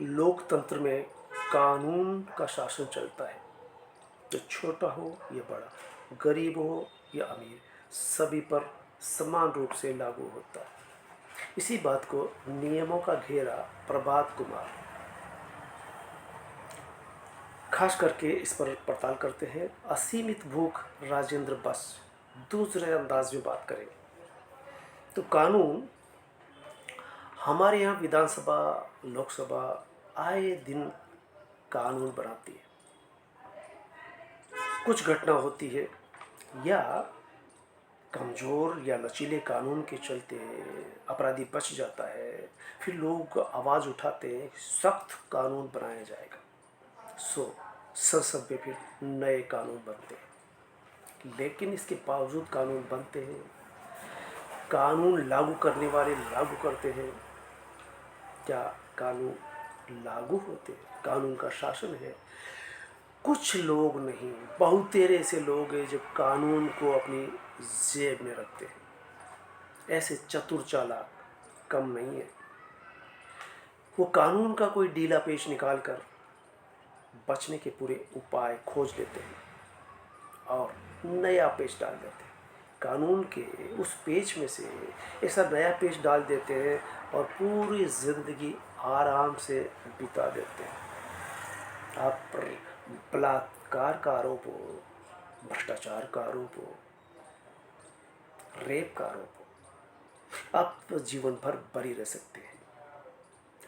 लोकतंत्र में कानून का शासन चलता है, जो छोटा हो या बड़ा, गरीब हो या अमीर, सभी पर समान रूप से लागू होता है। इसी बात को नियमों का घेरा प्रभात कुमार खास करके इस पर पड़ताल करते हैं। असीमित भूख राजेंद्र बस दूसरे अंदाज में बात करेंगे। तो कानून हमारे यहाँ विधानसभा, लोकसभा आए दिन कानून बनाती है। कुछ घटना होती है या कमज़ोर या लचीले कानून के चलते अपराधी बच जाता है, फिर लोग आवाज़ उठाते हैं सख्त कानून बनाया जाएगा। संसद में फिर नए कानून बनते हैं, लेकिन इसके बावजूद कानून बनते हैं, कानून लागू करने वाले लागू करते हैं, क्या कानून लागू होते हैं? कानून का शासन है, कुछ लोग नहीं, बहुतेरे ऐसे लोग हैं जो कानून को अपनी जेब में रखते हैं। ऐसे चतुर चालाक कम नहीं है। वो कानून का कोई ढीला पेच निकाल कर बचने के पूरे उपाय खोज लेते हैं और नया पेच डाल देते हैं। कानून के उस पेच में से ऐसा नया पेच डाल देते हैं और पूरी ज़िंदगी आराम से बिता देते हैं। आप पर बलात्कार का आरोप हो, भ्रष्टाचार का आरोप हो, रेप का आरोप हो, आप जीवन भर बरी रह सकते हैं।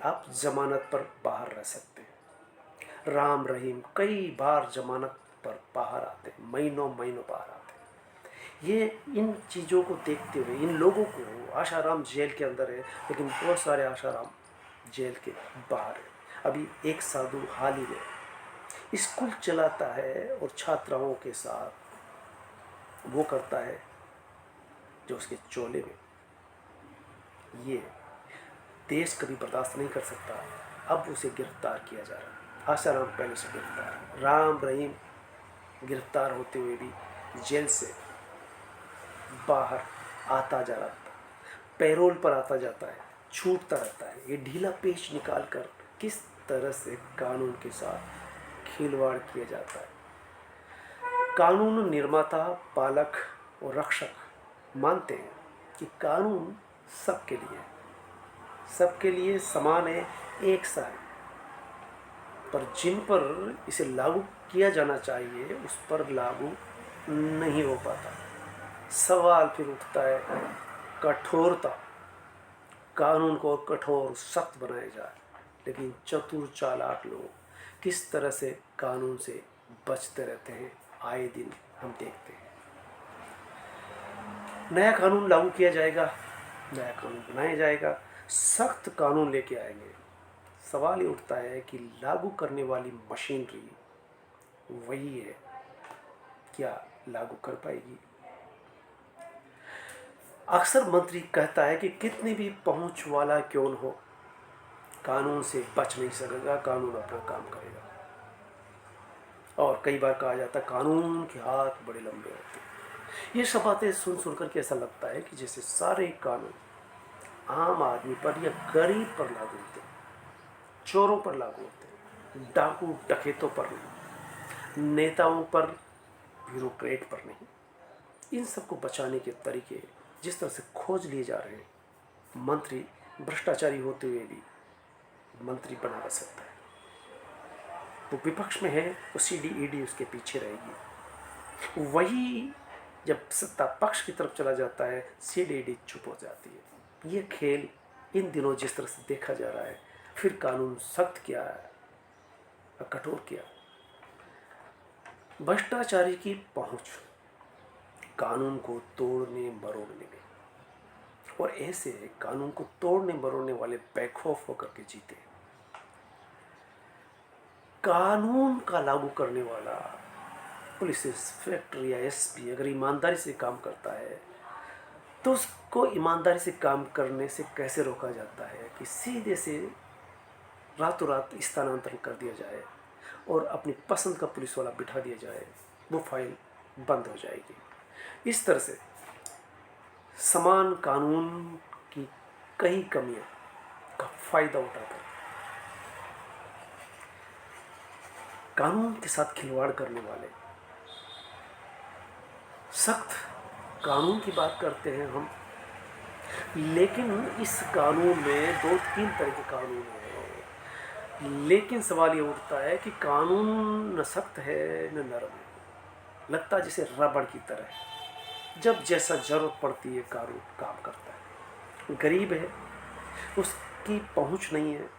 आप जमानत पर बाहर रह सकते हैं। राम रहीम कई बार जमानत पर बाहर आते हैं, महीनों महीनों बाहर आते हैं। ये इन चीज़ों को देखते हुए इन लोगों को, आशाराम जेल के अंदर है, लेकिन बहुत सारे आशाराम जेल के बाहर है। अभी एक साधु हाल ही में स्कूल चलाता है और छात्राओं के साथ वो करता है जो उसके चोले में। ये देश कभी बर्दाश्त नहीं कर सकता। अब उसे गिरफ्तार किया जा रहा है। आशाराम पहले से गिरफ्तार है, राम रहीम गिरफ्तार होते हुए भी जेल से बाहर आता जा रहा था, पैरोल पर आता जाता है, छूटता रहता है। ये ढीला पेच निकाल कर किस तरह से कानून के साथ खिलवाड़ किया जाता है। कानून निर्माता, पालक और रक्षक मानते हैं कि कानून सबके लिए समान है, एक सा है, पर जिन पर इसे लागू किया जाना चाहिए उस पर लागू नहीं हो पाता। सवाल फिर उठता है कठोरता, कानून को कठोर सख्त बनाया जाए, लेकिन चतुर चालाक लोग किस तरह से कानून से बचते रहते हैं, आए दिन हम देखते हैं। नया कानून लागू किया जाएगा, नया कानून बनाया जाएगा, सख्त कानून लेके आएंगे। सवाल ये उठता है कि लागू करने वाली मशीनरी वही है, क्या लागू कर पाएगी? अक्सर मंत्री कहता है कि कितनी भी पहुंच वाला क्यों न हो, कानून से बच नहीं सकेगा, कानून अपना काम करेगा। और कई बार कहा जाता है कानून के हाथ बड़े लंबे होते हैं। ये सब बातें सुन सुनकर के ऐसा लगता है कि जैसे सारे कानून आम आदमी पर या गरीब पर लागू होते हैं, चोरों पर लागू होते हैं, डाकू डकैतों पर नहीं, नेताओं पर, ब्यूरोक्रेट पर नहीं। इन सबको बचाने के तरीके जिस तरह से खोज लिए जा रहे हैं, मंत्री भ्रष्टाचारी होते हुए भी मंत्री बना रह सकता है। वो विपक्ष में है, वो सीडी उसके पीछे रहेगी। वही जब सत्ता पक्ष की तरफ चला जाता है, सीडी चुप हो जाती है। ये खेल इन दिनों जिस तरह से देखा जा रहा है, फिर कानून सख्त किया है, कठोर किया। भ्रष्टाचारी की पहुंच कानून को तोड़ने मरोड़ने में, और ऐसे कानून को तोड़ने मरोड़ने वाले बेखौफ होकर के जीते। कानून का लागू करने वाला पुलिस इंस्पेक्टर या एसपी अगर ईमानदारी से काम करता है, तो उसको ईमानदारी से काम करने से कैसे रोका जाता है कि सीधे से रातों रात स्थानांतरण कर दिया जाए और अपनी पसंद का पुलिस वाला बिठा दिया जाए, वो फाइल बंद हो जाएगी। इस तरह से समान कानून की कई कमियों का फायदा उठाकर कानून के साथ खिलवाड़ करने वाले, सख्त कानून की बात करते हैं हम, लेकिन इस कानून में दो तीन तरह के कानून हैं। लेकिन सवाल ये उठता है कि कानून न सख्त है न नरम है, लगता है जैसे रबड़ की तरह है। जब जैसा जरूरत पड़ती है कानून काम करता है। गरीब है, उसकी पहुंच नहीं है,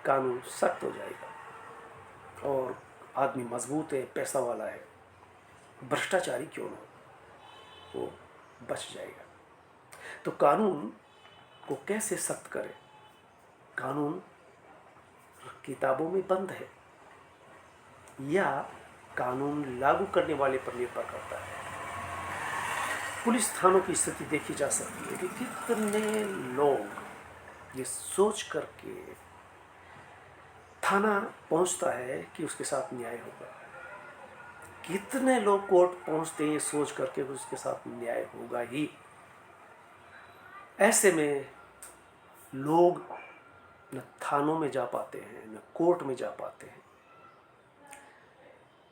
कानून सख्त हो जाएगा। और आदमी मजबूत है, पैसा वाला है, भ्रष्टाचारी क्यों ना हो, वो बच जाएगा। तो कानून को कैसे सख्त करें? कानून किताबों में बंद है या कानून लागू करने वाले पर निर्भर करता है। पुलिस थानों की स्थिति देखी जा सकती है कि कितने लोग ये सोच करके थाना पहुंचता है कि उसके साथ न्याय होगा, कितने लोग कोर्ट पहुंचते हैं ये सोच करके उसके साथ न्याय होगा ही। ऐसे में लोग न थानों में जा पाते हैं न कोर्ट में जा पाते हैं।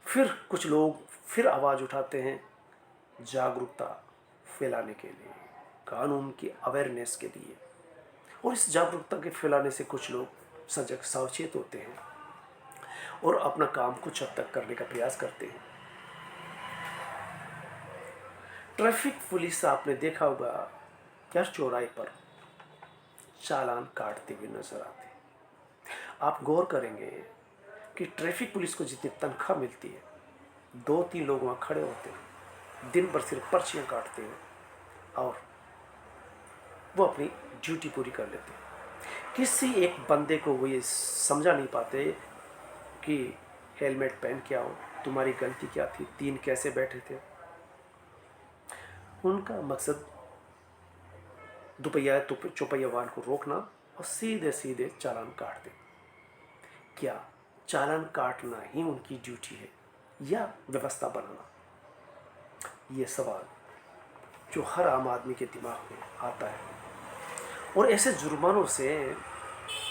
फिर कुछ लोग फिर आवाज़ उठाते हैं जागरूकता फैलाने के लिए, कानून की अवेयरनेस के लिए। और इस जागरूकता के फैलाने से कुछ लोग सजग सावचेत होते हैं और अपना काम कुछ हद तक करने का प्रयास करते हैं। ट्रैफिक पुलिस आपने देखा होगा हर चौराहे पर चालान काटते हुए नजर आते हैं। आप गौर करेंगे कि ट्रैफिक पुलिस को जितनी तनख्वाह मिलती है, 2-3 लोग वहाँ खड़े होते हैं, दिन भर सिर्फ पर्चियाँ काटते हैं और वो अपनी ड्यूटी पूरी कर लेते हैं। किसी एक बंदे को वो ये समझा नहीं पाते कि हेलमेट पहन के आओ, तुम्हारी गलती क्या थी, 3 कैसे बैठे थे। उनका मकसद दुपहिया चौपहिया वाहन को रोकना और सीधे सीधे चालान काट दे। क्या चालान काटना ही उनकी ड्यूटी है या व्यवस्था बनाना? ये सवाल जो हर आम आदमी के दिमाग में आता है। और ऐसे जुर्मानों से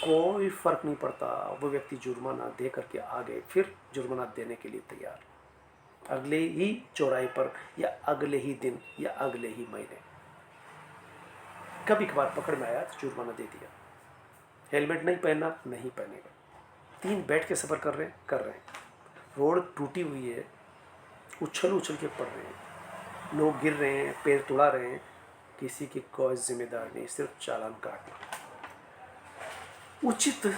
कोई फर्क नहीं पड़ता, वो व्यक्ति जुर्माना दे करके आगे फिर जुर्माना देने के लिए तैयार, अगले ही चौराहे पर या अगले ही दिन या अगले ही महीने। कभी कभार पकड़ में आया तो जुर्माना दे दिया, हेलमेट नहीं पहनना, नहीं पहनेगा। 3 बैठ के सफ़र कर रहे हैं, रोड टूटी हुई है, उछल उछल के पड़ रहे हैं, लोग गिर रहे हैं, पैर तुड़ा रहे हैं, किसी की कोई जिम्मेदार नहीं, सिर्फ चालान काटना। उचित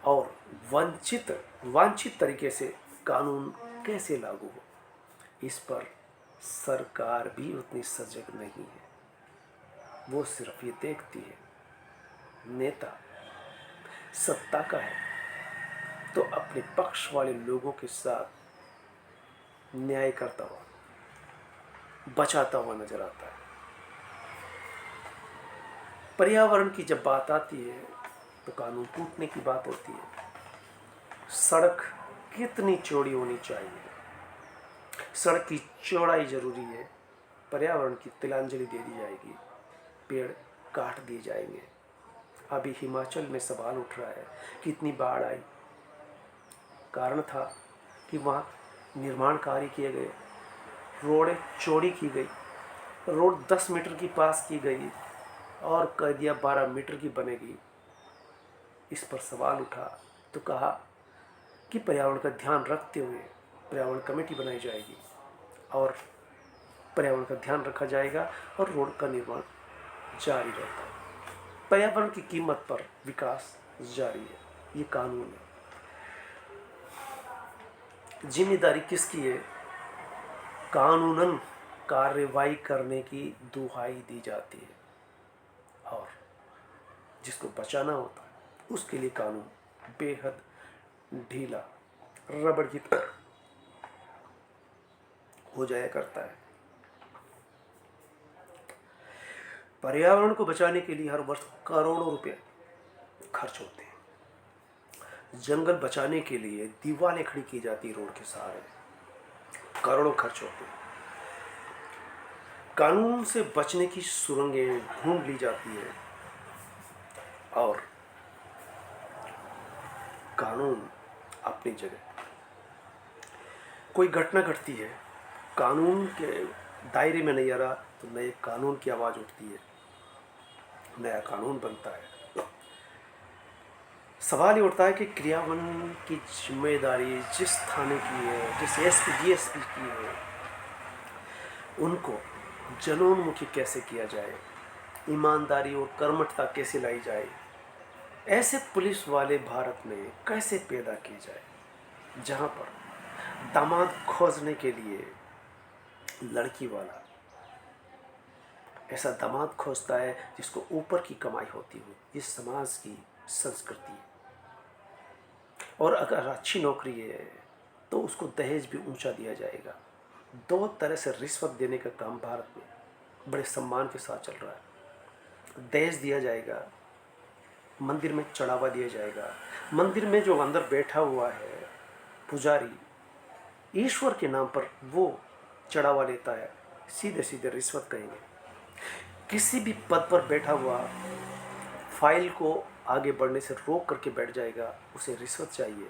और वांछित तरीके से कानून कैसे लागू हो, इस पर सरकार भी उतनी सजग नहीं है। वो सिर्फ ये देखती है नेता सत्ता का है तो अपने पक्ष वाले लोगों के साथ न्याय करता हुआ, बचाता हुआ नजर आता है। पर्यावरण की जब बात आती है तो कानून टूटने की बात होती है। सड़क कितनी चौड़ी होनी चाहिए, सड़क की चौड़ाई जरूरी है, पर्यावरण की तिलांजलि दे दी जाएगी, पेड़ काट दिए जाएंगे। अभी हिमाचल में सवाल उठ रहा है कि इतनी बाढ़ आई, कारण था कि वहाँ निर्माण कार्य किए गए, रोडें चौड़ी की गई, रोड 10 मीटर की पास की गई और कह दिया 12 मीटर की बनेगी। इस पर सवाल उठा तो कहा कि पर्यावरण का ध्यान रखते हुए पर्यावरण कमेटी बनाई जाएगी और पर्यावरण का ध्यान रखा जाएगा और रोड का निर्माण जारी रहता है। पर्यावरण की कीमत पर विकास जारी है, ये कानून है। जिम्मेदारी किसकी है? कानूनन कार्रवाई करने की दुहाई दी जाती है और जिसको बचाना होता है उसके लिए कानून बेहद ढीला, रबड़ की तरह हो जाया करता है। पर्यावरण को बचाने के लिए हर वर्ष करोड़ों रुपए खर्च होते हैं। जंगल बचाने के लिए दीवारें खड़ी की जाती है रोड के सहारे, करोड़ों खर्च होते हैं। कानून से बचने की सुरंगें ढूंढ ली जाती है और कानून अपनी जगह। कोई घटना घटती है, कानून के दायरे में नहीं आ रहा, तो नए कानून की आवाज़ उठती है, नया कानून बनता है। सवाल ये उठता है कि क्रियान्वयन की जिम्मेदारी जिस थाने की है, जिस एसपी डीएसपी की है, उनको जनोन्मुखी कैसे किया जाए, ईमानदारी और कर्मठता कैसे लाई जाए, ऐसे पुलिस वाले भारत में कैसे पैदा किए जाए, जहाँ पर दामाद खोजने के लिए लड़की वाला ऐसा दामाद खोजता है जिसको ऊपर की कमाई होती हो। ये समाज की संस्कृति है। और अगर अच्छी नौकरी है तो उसको दहेज भी ऊंचा दिया जाएगा। दो तरह से रिश्वत देने का काम भारत में बड़े सम्मान के साथ चल रहा है। दहेज दिया जाएगा, मंदिर में चढ़ावा दिया जाएगा। मंदिर में जो अंदर बैठा हुआ है पुजारी, ईश्वर के नाम पर वो चढ़ावा लेता है, सीधे सीधे रिश्वत कहेंगे। किसी भी पद पर बैठा हुआ फाइल को आगे बढ़ने से रोक करके बैठ जाएगा, उसे रिश्वत चाहिए।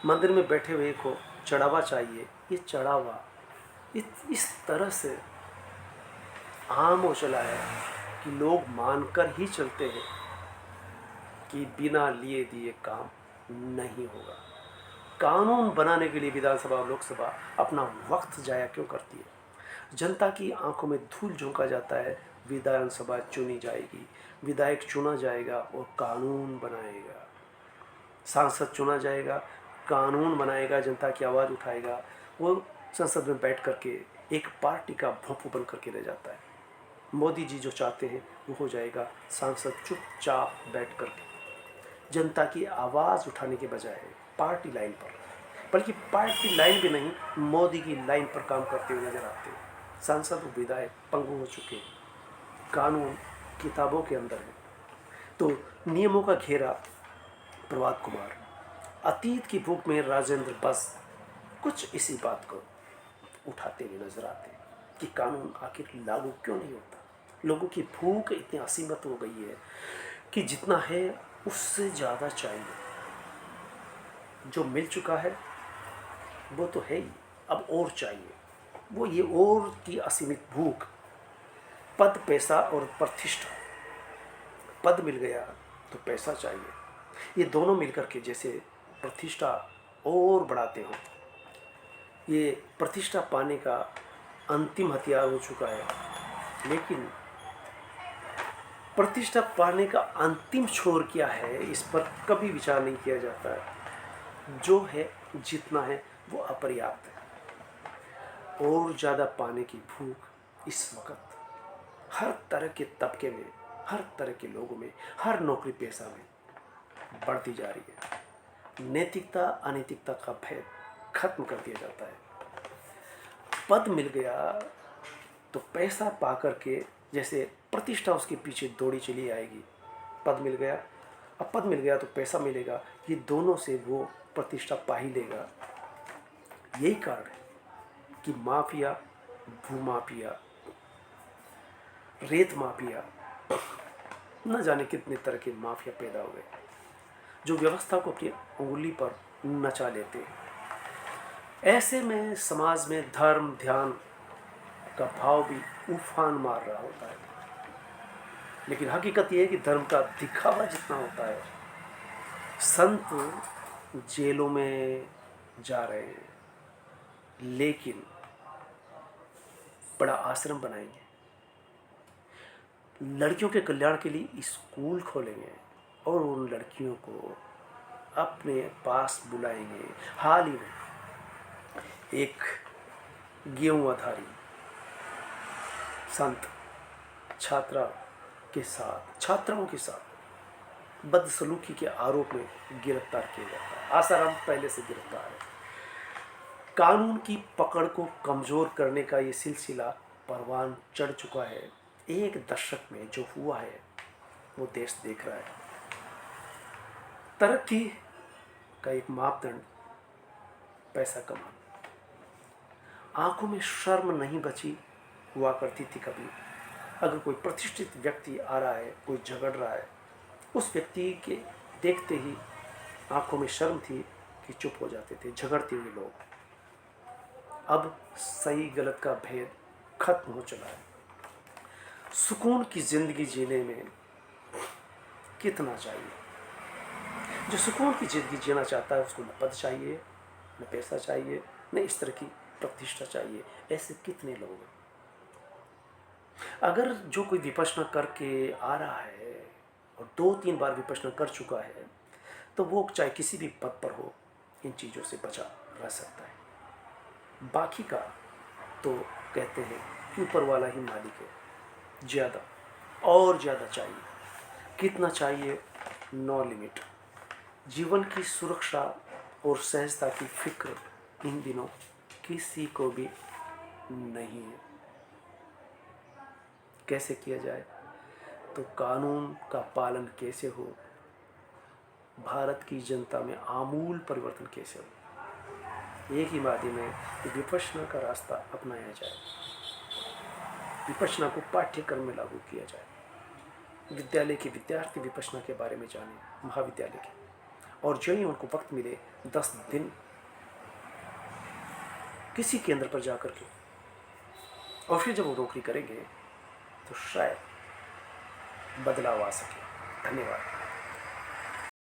मंदिर में बैठे हुए को चढ़ावा चाहिए। ये चढ़ावा इस तरह से आम हो चला है कि लोग मानकर ही चलते हैं कि बिना लिए दिए काम नहीं होगा। कानून बनाने के लिए विधानसभा और लोकसभा अपना वक्त जाया क्यों करती है? जनता की आंखों में धूल झोंका जाता है। विधानसभा चुनी जाएगी, विधायक चुना जाएगा और कानून बनाएगा। सांसद चुना जाएगा, कानून बनाएगा, जनता की आवाज़ उठाएगा। वो संसद में बैठ करके एक पार्टी का भोंपू बन करके रह जाता है। मोदी जी जो चाहते हैं वो हो जाएगा। सांसद चुपचाप बैठ करके जनता की आवाज़ उठाने के बजाय पार्टी लाइन पर, बल्कि पार्टी लाइन भी नहीं, मोदी की लाइन पर काम करते हुए नजर आते हैं। सांसद और विधायक पंगु हो चुके हैं। कानून किताबों के अंदर है तो नियमों का घेरा। प्रभात कुमार, अतीत की भूख में राजेंद्र, बस कुछ इसी बात को उठाते हुए नजर आते हैं कि कानून आखिर लागू क्यों नहीं होता। लोगों की भूख इतनी असीमित हो गई है कि जितना है उससे ज़्यादा चाहिए। जो मिल चुका है वो तो है ही, अब और चाहिए। वो ये और की असीमित भूख, पद, पैसा और प्रतिष्ठा। पद मिल गया तो पैसा चाहिए। ये दोनों मिलकर के जैसे प्रतिष्ठा और बढ़ाते हो। ये प्रतिष्ठा पाने का अंतिम हथियार हो चुका है। लेकिन प्रतिष्ठा पाने का अंतिम छोर क्या है, इस पर कभी विचार नहीं किया जाता है। जो है, जितना है वो अपर्याप्त है। और ज़्यादा पाने की भूख इस वक्त हर तरह के तबके में, हर तरह के लोगों में, हर नौकरी पेशा में बढ़ती जा रही है। नैतिकता अनैतिकता का भेद खत्म कर दिया जाता है। पद मिल गया तो पैसा पा करके जैसे प्रतिष्ठा उसके पीछे दौड़ी चली आएगी। पद मिल गया, अब पद मिल गया तो पैसा मिलेगा, ये दोनों से वो प्रतिष्ठा पा ही लेगा। यही कारण है कि माफिया, भूमाफिया, रेत माफिया, न जाने कितने तरह के माफिया पैदा हो गए जो व्यवस्था को अपनी उंगली पर नचा लेते हैं। ऐसे में समाज में धर्म ध्यान का भाव भी उफान मार रहा होता है। लेकिन हकीकत यह है कि धर्म का दिखावा जितना होता है, संत जेलों में जा रहे हैं लेकिन बड़ा आश्रम बनाएंगे, लड़कियों के कल्याण के लिए स्कूल खोलेंगे और उन लड़कियों को अपने पास बुलाएंगे। हाल ही में एक गेहूं आधारी संत छात्राओं के साथ बदसलूकी के आरोप में गिरफ्तार किया जाता है। आसाराम पहले से गिरफ्तार है। कानून की पकड़ को कमज़ोर करने का ये सिलसिला परवान चढ़ चुका है। एक दशक में जो हुआ है वो देश देख रहा है। तरक्की का एक मापदंड पैसा कमाना। आंखों में शर्म नहीं बची हुआ करती थी कभी। अगर कोई प्रतिष्ठित व्यक्ति आ रहा है, कोई झगड़ रहा है, उस व्यक्ति के देखते ही आंखों में शर्म थी कि चुप हो जाते थे झगड़ते हुए लोग। अब सही गलत का भेद खत्म हो चला है। सुकून की जिंदगी जीने में कितना चाहिए? जो सुकून की जिंदगी जीना चाहता है उसको न पद चाहिए, न पैसा चाहिए, न इस तरह की प्रतिष्ठा चाहिए। ऐसे कितने लोग हैं। अगर जो कोई विपश्यना करके आ रहा है और 2-3 बार विपश्यना कर चुका है, तो वो चाहे किसी भी पद पर हो, इन चीज़ों से बचा रह सकता है। बाकी का तो कहते हैं कि ऊपर वाला ही मालिक है। ज़्यादा और ज़्यादा चाहिए। कितना चाहिए? No limit. जीवन की सुरक्षा और सहजता की फिक्र इन दिनों किसी को भी नहीं है। कैसे किया जाए? तो कानून का पालन कैसे हो, भारत की जनता में आमूल परिवर्तन कैसे हो, एक ही माध्यम है कि विपश्यना का रास्ता अपनाया जाए, विपश्यना को पाठ्यक्रम में लागू किया जाए, विद्यालय के विद्यार्थी विपश्यना के बारे में जाने, महाविद्यालय के, और जो ही उनको वक्त मिले 10 दिन किसी केंद्र पर जाकर के, और फिर जब वो नौकरी करेंगे तो शायद बदलाव आ सके। धन्यवाद।